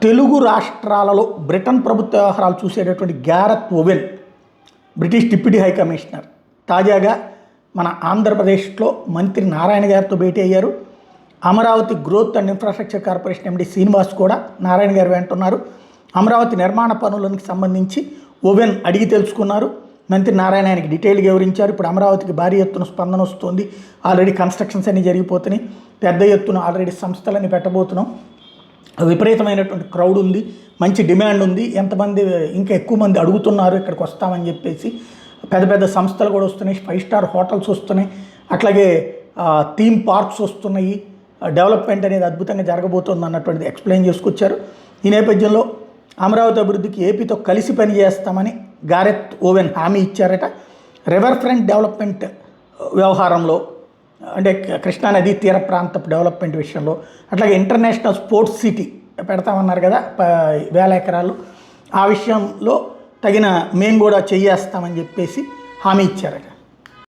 తెలుగు రాష్ట్రాలలో బ్రిటన్ ప్రభుత్వ వ్యవహారాలు చూసేటటువంటి Gareth Owen, British deputy high commissioner, తాజాగా మన ఆంధ్రప్రదేశ్లో మంత్రి నారాయణ గారితో భేటీ అయ్యారు. Amaravati growth and infrastructure corporation MD Srinivas కూడా నారాయణ గారు వెంటున్నారు. అమరావతి నిర్మాణ పనులకు సంబంధించి ఓవెన్ అడిగి తెలుసుకున్నారు. మంత్రి నారాయణ ఆయనకి డీటెయిల్గా వివరించారు. ఇప్పుడు అమరావతికి భారీ ఎత్తున స్పందన వస్తుంది. ఆల్రెడీ కన్స్ట్రక్షన్స్ అన్నీ జరిగిపోతున్నాయి. పెద్ద ఎత్తున ఆల్రెడీ సంస్థలన్నీ పెట్టబోతున్నాం. విపరీతమైనటువంటి క్రౌడ్ ఉంది, మంచి డిమాండ్ ఉంది, ఎంతమంది ఇంకా ఎక్కువ మంది అడుగుతున్నారు ఇక్కడికి వస్తామని చెప్పేసి. పెద్ద పెద్ద సంస్థలు కూడా వస్తున్నాయి, 5 స్టార్ హోటల్స్ వస్తున్నాయి, అట్లాగే థీమ్ పార్క్స్ వస్తున్నాయి. డెవలప్మెంట్ అనేది అద్భుతంగా జరగబోతుంది అన్నటువంటిది ఎక్స్ప్లెయిన్ చేసుకొచ్చారు. ఈ నేపథ్యంలో అమరావతి అభివృద్ధికి ఏపీతో కలిసి పనిచేస్తామని గ్యారెత్ ఓవెన్ హామీ ఇచ్చారట. రివర్ ఫ్రంట్ డెవలప్మెంట్ వ్యవహారంలో, అంటే కృష్ణానది తీర ప్రాంతపు డెవలప్మెంట్ విషయంలో, అట్లాగే ఇంటర్నేషనల్ స్పోర్ట్స్ సిటీ పెడతామన్నారు కదా 1000 ఎకరాలు, ఆ విషయంలో మేము కూడా చెయ్యేస్తామని చెప్పేసి హామీ ఇచ్చారట.